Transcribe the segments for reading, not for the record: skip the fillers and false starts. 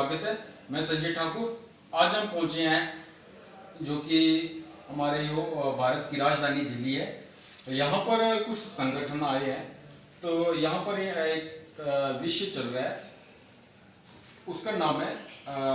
स्वागत है। मैं संजय ठाकुर। आज हम पहुंचे हैं जो कि हमारे जो भारत की राजधानी दिल्ली है। यहाँ पर कुछ संगठन आए हैं। तो यहाँ पर एक विषय चल रहा है, उसका नाम है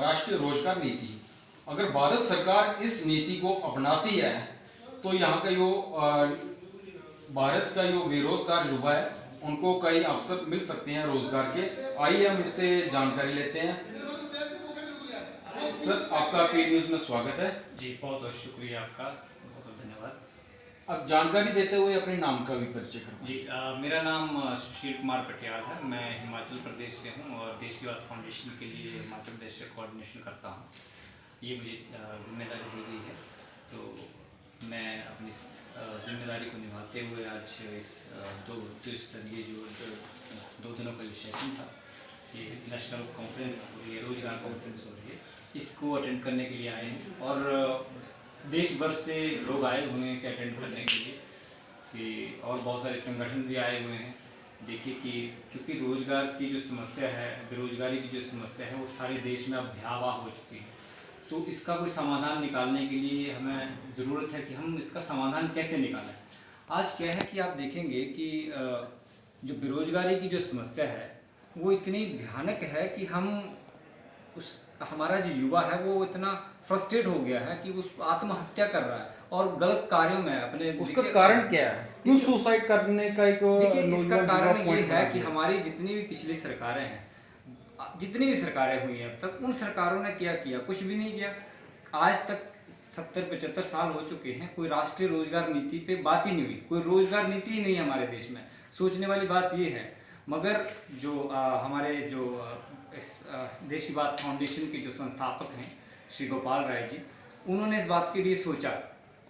राष्ट्रीय रोजगार नीति। अगर भारत सरकार इस नीति को अपनाती है तो यहाँ का जो भारत का जो बेरोजगार युवा है उनको कई अवसर मिल सकते हैं रोजगार के। आइए हम इससे जानकारी लेते हैं। सर, आपका पी न्यूज में स्वागत है। जी, बहुत बहुत शुक्रिया आपका, बहुत बहुत धन्यवाद। अब जानकारी देते हुए अपने नाम का भी परिचय करें। जी, मेरा नाम सुशील कुमार पटियाल है। मैं हिमाचल प्रदेश से हूँ और देश की बात फाउंडेशन के लिए हिमाचल प्रदेश से कोऑर्डिनेशन करता हूँ। ये मुझे जिम्मेदारी दी गई है, तो मैं अपनी जिम्मेदारी को निभाते हुए आज इस दो स्तरीय जो 2 दिनों का जो सेशन था, ये नेशनल कॉन्फ्रेंस हो रही है, रोजगार कॉन्फ्रेंस हो रही है, इसको अटेंड करने के लिए आए हैं। और देश भर से लोग आए हुए हैं इसे अटेंड करने के लिए कि, और बहुत सारे संगठन भी आए हुए हैं। देखिए कि क्योंकि रोजगार की जो समस्या है, बेरोजगारी की जो समस्या है, वो सारे देश में अब भयावह हो चुकी है। तो इसका कोई समाधान निकालने के लिए हमें ज़रूरत है कि हम इसका समाधान कैसे निकालें। आज क्या है कि आप देखेंगे कि जो बेरोजगारी की जो समस्या है वो इतनी भयानक है कि हमारा जो युवा है वो इतना फ्रस्ट्रेट हो गया है कि उस आत्महत्या कर रहा है और गलत कार्यों में अपने। उसका कारण क्या है? क्यों सुसाइड करने का एक देखिए, इसका कारण ये है कि हमारी जितनी भी पिछली सरकारें हैं, जितनी भी सरकारें हुई हैं अब तक, उन सरकारों ने क्या किया? कुछ भी नहीं किया। आज तक 70-75 साल हो चुके हैं, कोई राष्ट्रीय रोजगार नीति पे बात ही नहीं हुई। कोई रोजगार नीति ही नहीं है हमारे देश में। सोचने वाली बात ये है। मगर जो हमारे जो इस देश की बात फाउंडेशन के जो संस्थापक हैं श्री गोपाल राय जी, उन्होंने इस बात के लिए सोचा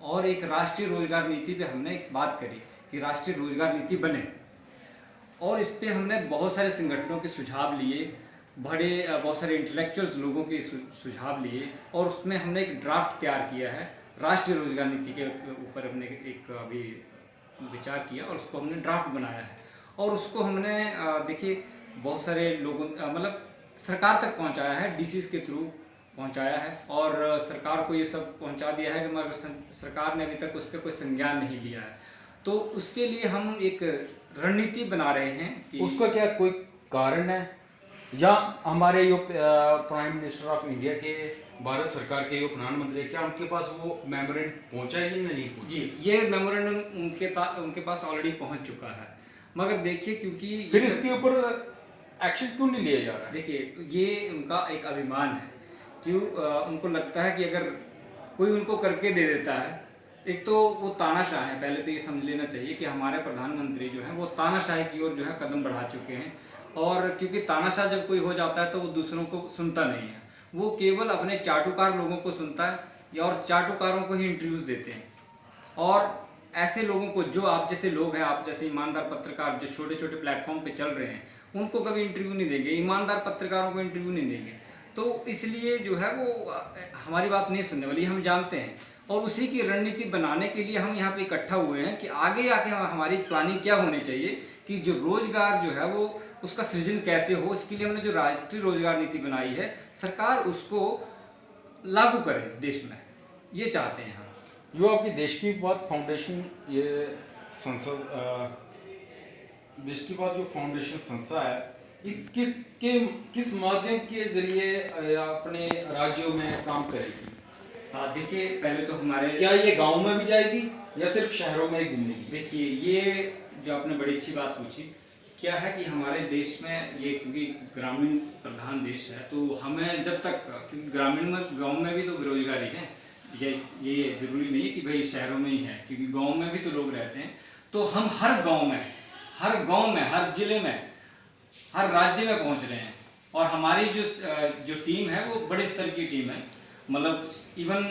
और एक राष्ट्रीय रोजगार नीति पे हमने एक बात करी कि राष्ट्रीय रोजगार नीति बने। और इस पे हमने बहुत सारे संगठनों के सुझाव लिए, बहुत सारे इंटेलेक्चुअल्स लोगों के सुझाव लिए और उसमें हमने एक ड्राफ्ट तैयार किया है। राष्ट्रीय रोजगार नीति के ऊपर हमने एक अभी विचार किया और उसको हमने ड्राफ्ट बनाया है। और उसको हमने देखिए बहुत सारे लोगों मतलब सरकार तक पहुंचाया है, डीसीज के थ्रू पहुंचाया है और सरकार को ये सब पहुंचा दिया है कि मगर सरकार ने अभी तक उस पर कोई संज्ञान नहीं लिया है। तो उसके लिए हम एक रणनीति बना रहे हैं कि उसका क्या कोई कारण है, या हमारे जो प्राइम मिनिस्टर ऑफ इंडिया के, भारत सरकार के जो प्रधानमंत्री, क्या उनके पास वो मेमोरेंडम पहुंचा है या नहीं पहुंचा? जी, ये मेमोरेंडम उनके पास ऑलरेडी पहुंच चुका है। मगर देखिए, क्योंकि फिर इसके ऊपर एक्शन क्यों नहीं लिया जा रहा है? देखिए, ये उनका एक अभिमान है। क्यों उनको लगता है कि अगर कोई उनको करके दे देता है, एक तो वो तानाशाह है। पहले तो ये समझ लेना चाहिए कि हमारे प्रधानमंत्री जो है वो तानाशाही की ओर जो है कदम बढ़ा चुके हैं। और क्योंकि तानाशाह जब कोई हो जाता है तो वो दूसरों को सुनता नहीं है, वो केवल अपने चाटुकार लोगों को सुनता है और चाटुकारों को ही इंटरव्यूज देते हैं। और ऐसे लोगों को, जो आप जैसे लोग हैं, आप जैसे ईमानदार पत्रकार जो छोटे छोटे प्लेटफॉर्म पे चल रहे हैं, उनको कभी इंटरव्यू नहीं देंगे, ईमानदार पत्रकारों को इंटरव्यू नहीं देंगे। तो इसलिए जो है वो हमारी बात नहीं सुनने वाली, हम जानते हैं। और उसी की रणनीति बनाने के लिए हम यहाँ पे इकट्ठा हुए हैं कि आगे आके हमारी प्लानिंग क्या होनी चाहिए कि जो रोजगार जो है वो उसका सृजन कैसे हो। इसके लिए हमने जो राष्ट्रीय रोजगार नीति बनाई है, सरकार उसको लागू करे देश में, ये चाहते हैं हम। जो आपकी देश की बात फाउंडेशन, ये संसद देश की बात जो फाउंडेशन संस्था है, ये किस माध्यम के जरिए अपने राज्यों में काम करेगी? देखिए, पहले तो हमारे, क्या ये गांव में भी जाएगी या सिर्फ शहरों में ही घूमेगी? देखिए, ये जो आपने बड़ी अच्छी बात पूछी, क्या है कि हमारे देश में ये, क्योंकि ग्रामीण प्रधान देश है, तो हमें जब तक, क्योंकि ग्रामीण में, गाँव में भी तो बेरोजगारी है, ये ज़रूरी नहीं है कि भाई शहरों में ही है, क्योंकि गाँव में भी तो लोग रहते हैं। तो हम हर गाँव में, हर जिले में, हर राज्य में पहुंच रहे हैं। और हमारी जो टीम है वो बड़े स्तर की टीम है। मतलब इवन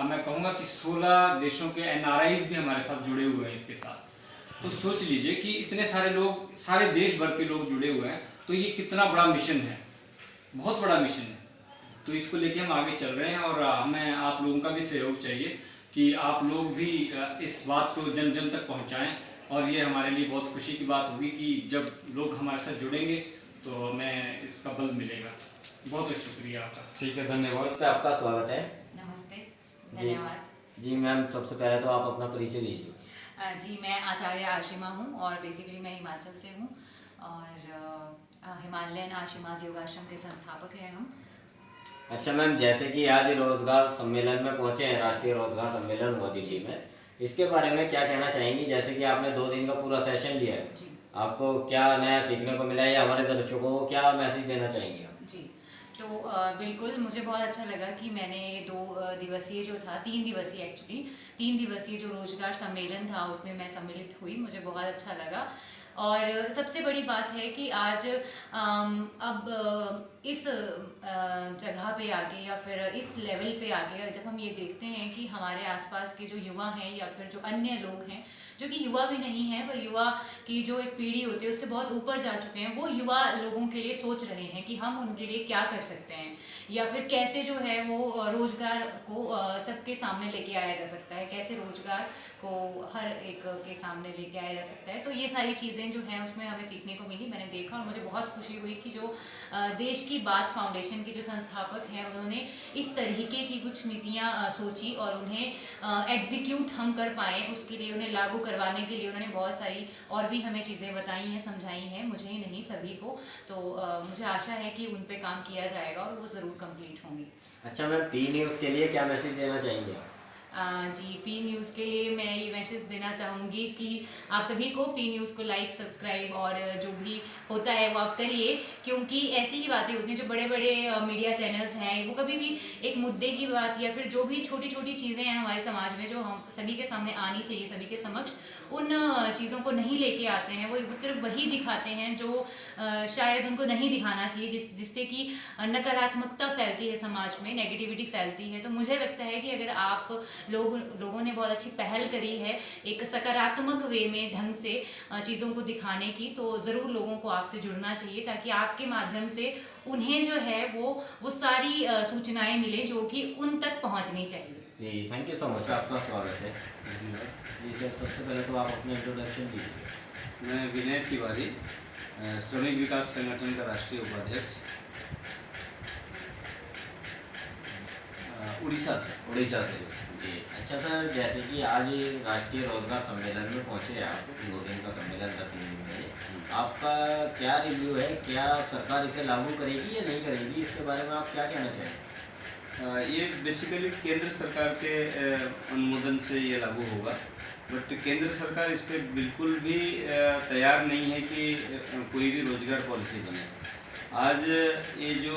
मैं कहूँगा कि 16 देशों के NRIs भी हमारे साथ जुड़े हुए हैं इसके साथ। तो सोच लीजिए कि इतने सारे लोग, सारे देश भर के लोग जुड़े हुए हैं, तो ये कितना बड़ा मिशन है, बहुत बड़ा मिशन है। तो इसको लेके हम आगे चल रहे हैं और हमें आप लोगों का भी सहयोग चाहिए कि आप लोग भी इस बात को जन जन तक पहुँचाएँ। और ये हमारे लिए बहुत खुशी की बात होगी कि जब लोग हमारे साथ जुड़ेंगे तो हमें इसका बल मिलेगा। बहुत बहुत शुक्रिया आपका। ठीक है, धन्यवाद। पे आपका स्वागत है। नमस्ते, जी धन्यवाद। जी मैम, सबसे पहले तो आप अपना परिचय दीजिए। जी, मैं आचार्य आशिमा हूँ और बेसिकली मैं हिमाचल से हूँ और हिमालयन आशिमाज योगाश्रम के संस्थापक हैं हम। अच्छा मैम, जैसे कि आज रोजगार सम्मेलन में पहुंचे हैं, राष्ट्रीय रोजगार सम्मेलन हुआ दिल्ली में, इसके बारे में क्या कहना चाहेंगी? जैसे कि आपने 2 दिन का पूरा सेशन लिया है, जी आपको क्या नया सीखने को मिला है या हमारे दर्शकों को क्या मैसेज देना चाहेंगे आप? जी, तो बिल्कुल मुझे बहुत अच्छा लगा कि मैंने 2 दिवसीय जो था, 3 दिवसीय एक्चुअली 3 दिवसीय जो रोजगार सम्मेलन था उसमें मैं सम्मिलित हुई, मुझे बहुत अच्छा लगा। और सबसे बड़ी बात है कि आज अब इस जगह पे आके या फिर इस लेवल पे आके जब हम ये देखते हैं कि हमारे आसपास के जो युवा हैं या फिर जो अन्य लोग हैं जो कि युवा भी नहीं है पर युवा की जो एक पीढ़ी होती है उससे बहुत ऊपर जा चुके हैं, वो युवा लोगों के लिए सोच रहे हैं कि हम उनके लिए क्या कर सकते हैं या फिर कैसे जो है वो रोजगार को सबके सामने लेके आया जा सकता है, कैसे रोजगार को हर एक के सामने लेके आया जा सकता है। तो ये सारी चीज़ें जो हैं उसमें हमें सीखने को मिली, मैंने देखा और मुझे बहुत खुशी हुई कि जो देश की बात फाउंडेशन के जो संस्थापक हैं उन्होंने इस तरीके की कुछ नीतियाँ सोची और उन्हें एग्जीक्यूट हम कर पाएँ, उसके लिए उन्हें लागू करवाने के लिए उन्होंने बहुत सारी और भी हमें चीज़ें बताई हैं, समझाई हैं, मुझे ही नहीं सभी को। तो मुझे आशा है कि उन पे काम किया जाएगा और वो ज़रूर कंप्लीट होंगी। अच्छा मैम, पी न्यूज़ के लिए क्या मैसेज देना चाहेंगे? जी, पी न्यूज़ के लिए मैं ये मैसेज देना चाहूँगी कि आप सभी को पी न्यूज़ को लाइक, सब्सक्राइब और जो भी होता है वो आप करिए, क्योंकि ऐसी ही बातें होती हैं जो बड़े बड़े मीडिया चैनल्स हैं वो कभी भी एक मुद्दे की बात या फिर जो भी छोटी छोटी चीज़ें हैं हमारे समाज में जो हम सभी के सामने आनी चाहिए, सभी के समक्ष, उन चीज़ों को नहीं लेके आते हैं। वो सिर्फ वही दिखाते हैं जो शायद उनको नहीं दिखाना चाहिए, जिससे कि नकारात्मकता फैलती है समाज में, नेगेटिविटी फैलती है। तो मुझे लगता है कि अगर आप लोगों ने बहुत अच्छी पहल करी है एक सकारात्मक वे में ढंग से चीज़ों को दिखाने की, तो ज़रूर लोगों को आपसे जुड़ना चाहिए ताकि आपके माध्यम से उन्हें जो है वो सारी सूचनाएं मिले जो कि उन तक पहुंचनी चाहिए। जी, थैंक यू सो मच, आपका स्वागत है। जी सर, सबसे पहले तो आप अपना इंट्रोडक्शन दीजिए। मैं विनय तिवारी, श्रमिक विकास संगठन का राष्ट्रीय उपाध्यक्ष, उड़ीसा से। जी, अच्छा सर, जैसे कि आज राष्ट्रीय रोजगार सम्मेलन में पहुंचे आप, 2 दिन का सम्मेलन था, 3 दिन में, आपका क्या रिव्यू है? क्या सरकार इसे लागू करेगी या नहीं करेगी? इसके बारे में आप क्या कहना चाहेंगे? ये बेसिकली केंद्र सरकार के अनुमोदन से ये लागू होगा, बट केंद्र सरकार इस पर बिल्कुल भी तैयार नहीं है कि कोई भी रोजगार पॉलिसी बने। आज जो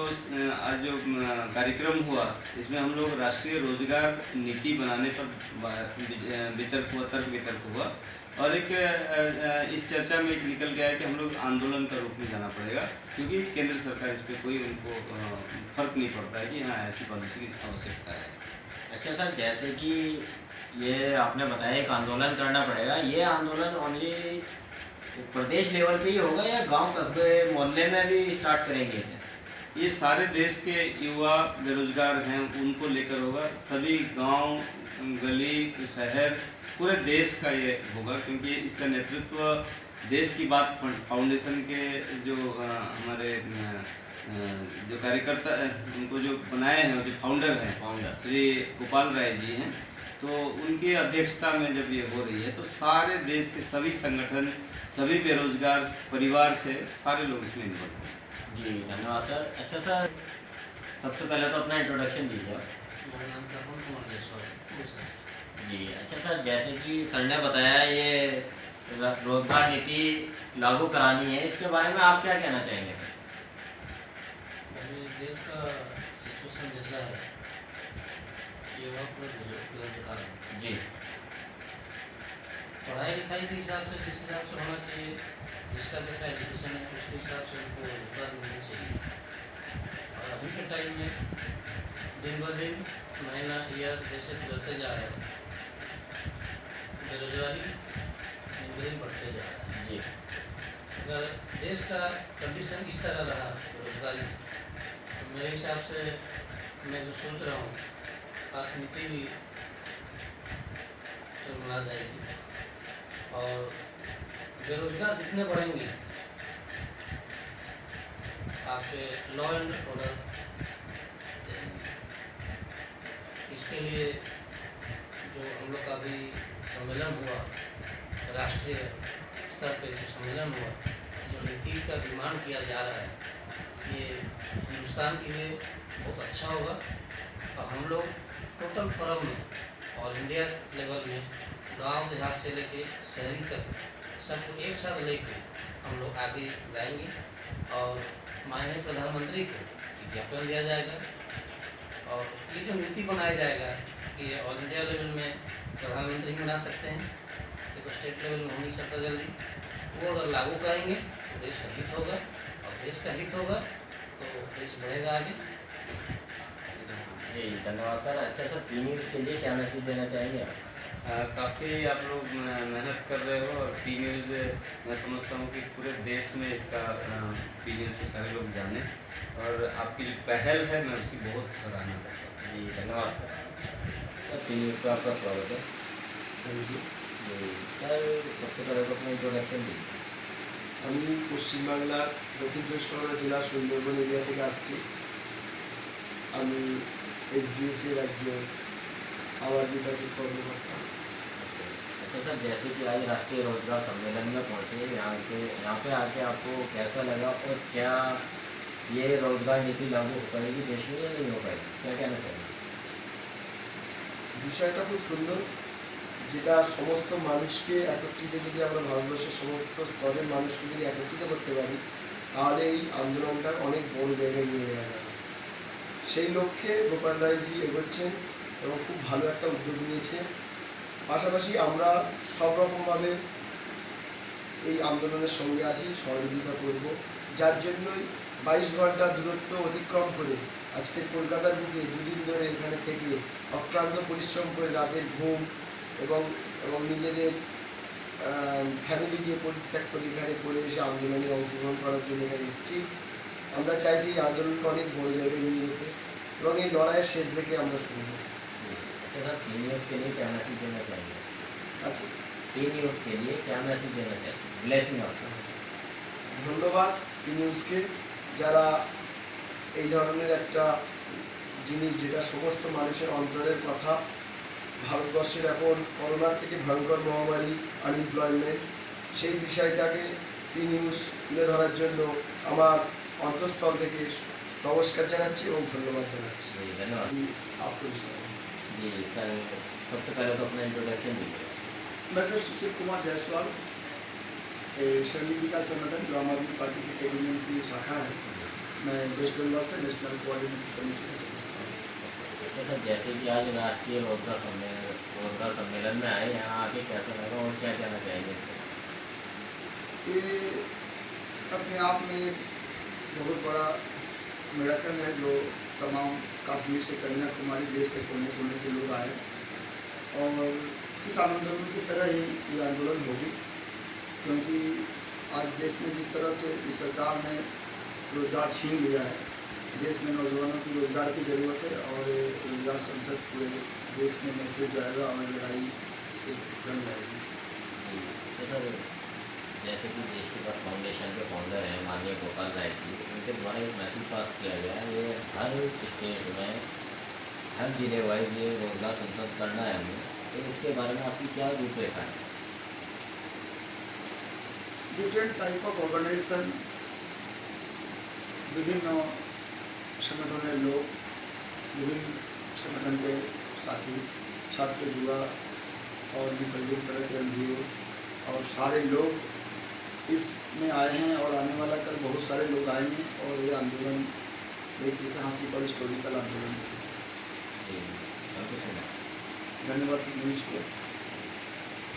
कार्यक्रम हुआ इसमें हम लोग राष्ट्रीय रोजगार नीति बनाने पर तर्क वितर्क हुआ और एक इस चर्चा में एक निकल गया है कि हम लोग आंदोलन का रूप में जाना पड़ेगा, क्योंकि केंद्र सरकार इस पर कोई उनको फर्क नहीं पड़ता है कि हाँ ऐसी पॉलिसी की आवश्यकता है। अच्छा सर, जैसे कि ये आपने बताया एक आंदोलन करना पड़ेगा, ये आंदोलन ओनली प्रदेश लेवल पे ही होगा या गांव कस्बे मोहल्ले में भी स्टार्ट करेंगे इसे? ये सारे देश के युवा बेरोजगार हैं उनको लेकर होगा, सभी गांव, गली, शहर, पूरे देश का ये होगा, क्योंकि इसका नेतृत्व देश की बात फाउंडेशन के जो हमारे जो कार्यकर्ता उनको जो बनाए हैं, जो फाउंडर श्री गोपाल राय जी हैं, तो उनकी अध्यक्षता में जब ये हो रही है तो सारे देश के सभी संगठन, सभी बेरोजगार परिवार से सारे लोग इसमें इन्वॉल्व हैं। जी धन्यवाद सर। अच्छा सर, सबसे पहले तो अपना इंट्रोडक्शन दीजिए। मेरा नाम तरुण कुमार जायसवाल। जी, अच्छा सर, जैसे कि सर ने बताया ये रोजगार नीति लागू करानी है, इसके बारे में आप क्या कहना चाहेंगे सर? अभी देश का सिचुएशन जैसा है, युवा बेरोजगार है। जी, पढ़ाई लिखाई के हिसाब से जिस हिसाब से होना चाहिए, जिसका जैसा एजुकेशन है उसके हिसाब से उनको रोजगार मिलना चाहिए। और अभी के टाइम में दिन ब दिन, महीना, ईयर जैसे गुजरते जा रहे हैं, बेरोजगारी दिन ब दिन बढ़ते जा रहा है। जी, अगर देश का कंडीशन इस तरह रहा बेरोजगारी, तो मेरे हिसाब से मैं जो सोच रहा हूँ अर्थनीति भी टलमला जाएगी और बेरोजगार जितने बढ़ेंगे आपके लॉ एंड ऑर्डर इसके लिए जो हम लोग का अभी सम्मेलन हुआ, राष्ट्रीय स्तर पे जो सम्मेलन हुआ, जो नीति का निर्माण किया जा रहा है, ये हिंदुस्तान के लिए बहुत अच्छा होगा। और हम लोग टोटल फोरम में ऑल इंडिया लेवल में गांव देहात से लेके शहरी तक सबको एक साथ लेके हम लोग आगे जाएंगे और माननीय प्रधानमंत्री को विज्ञापन दिया जाएगा। और ये जो नीति बनाया जाएगा कि ये ऑल इंडिया लेवल में प्रधानमंत्री ही बना सकते हैं, ये तो स्टेट लेवल में हो नहीं सकता जल्दी। वो अगर लागू करेंगे तो देश का हित होगा, और देश का हित होगा तो देश बढ़ेगा आगे। जी धन्यवाद सर। अच्छा सर, पी न्यूज़ के लिए क्या मैसेज देना चाहेंगे आप? काफ़ी आप लोग मेहनत कर रहे हो, और पी न्यूज़ मैं समझता हूँ कि पूरे देश में इसका पी न्यूज़ को सारे लोग जाने, और आपकी जो पहल है मैं उसकी बहुत सराहना करता हूँ। जी धन्यवाद सर। पी न्यूज़ का आपका स्वागत है। जी सर, सबसे पहले तो अपना इंट्रोडक्शन दीजिए। আমি পশ্চিমবাংলার দক্ষিণ চব্বিশ পরগনা জেলার সুন্দরবন এরিয়া থেকে আসছি। আমি এসবিএসি রাজ্য আবাস বিভাগের কর্মকর্তা। अच्छा सर, जैसे कि आज राष्ट्रीय रोजगार सम्मेलन में पहुंचे, यहाँ पे आके आपको कैसा लगा, और क्या ये रोजगार नीति लागू हो पाएगी देश में या नहीं हो पाएगी, क्या कहना चाहिए? বিষয়টা খুব সুন্দর, যেটা সমস্ত মানুষকে একত্রিত, যদি আমরা ভারতবর্ষের সমস্ত স্তরের মানুষকে যদি একত্রিত করতে পারি, তাহলে এই আন্দোলনটা অনেক বড় জায়গায় নিয়ে যাওয়া যাবে। সেই লক্ষ্যে গোপাল রায়জি এগোচ্ছেন এবং খুব ভালো একটা উদ্যোগ নিয়েছে। পাশাপাশি আমরা সব রকমভাবে এই আন্দোলনের সঙ্গে আছি, সহযোগিতা করব। যার জন্যই 22 ঘন্টা দূরত্ব অতিক্রম করে আজকের কলকাতার বুকে দুদিন ধরে এখানে থেকে অক্লান্ত পরিশ্রম করে রাতের ঘুম এবং নিজেদের ফ্যামিলিকে পরিত্যাগ করে এখানে করে এসে আন্দোলনে অংশগ্রহণ করার জন্য এখানে এসেছি। আমরা চাইছি এই আন্দোলনকে অনেক বড় জায়গায় নিয়ে যেতে, এবং এই লড়াইয়ের শেষ দেখে আমরা শুনব। अच्छा सर, पी न्यूज़ के लिए क्या मैसेज देना चाहिए? আচ্ছা, पी न्यूज़ के लिए क्या मैसेज देना चाहिए? ब्लेसिंग आपका। ধন্যবাদ পি নিউজকে, যারা এই ধরনের একটা জিনিস, যেটা সমস্ত মানুষের অন্তরের কথা, ভারতবর্ষের এখন করোনার থেকে ভয়ঙ্কর মহামারী আনএমপ্লয়মেন্ট, সেই বিষয়টাকে পি নিউজ তুলে ধরার জন্য আমার অন্তঃস্থল থেকে নমস্কার জানাচ্ছি এবং ধন্যবাদ জানাচ্ছি। जी धन्यवाद। आपको जी सर, सबसे पहले तो अपना इंट्रोडक्शन दीजिए। मैं सर सुशील कुमार जायसवाल, श्रमिक विकास संगठन जो आम आदमी पार्टी की ट्रेड यूनियन की शाखा है, मैं वेस्ट बंगाल से नेशनल कोऑर्डिनेटिंग कमेटी का सदस्य हूँ। अच्छा सर, जैसे कि आज राष्ट्रीय रोजगार सम्मेलन में आए, यहाँ आके कैसा लगा और क्या कहना चाहेंगे इसमें? ये अपने आप में बहुत बड़ा मेराकल है, जो तमाम कश्मीर से कन्याकुमारी देश के कोने कोने से लोग आए, और किसान आंदोलन की तरह ही ये आंदोलन होगी, क्योंकि आज देश में जिस तरह से इस सरकार ने रोज़गार छीन लिया है, देश में नौजवानों की रोज़गार की ज़रूरत है, और रोज़गार संसद पूरे देश में मैसेज जाएगा और लड़ाई एक रन जाएगी। तो सर, जैसे कि देश के पास फाउंडेशन के फाउंडर हैं माननीय गोपाल राय जी, उनके द्वारा एक मैसेज पास किया गया है, ये हर स्टेट में हर जिले वाइज ये रोजगार संसद करना है हमें, तो इसके बारे में आपकी क्या रूपरेखा है? डिफरेंट टाइप ऑफ ऑर्गेनाइजेशन, विभिन्न संगठनों लोग, विभिन्न संगठन के साथी, छात्र, युवा और भी विभिन्न तरह के एनजीओ, और सारे लोग इसमें आए हैं, और आने वाला कल बहुत सारे लोग आएंगे, और ये आंदोलन एक ऐतिहासिक और हिस्टोरिकल आंदोलन है। जी, धन्यवाद न्यूज़ को।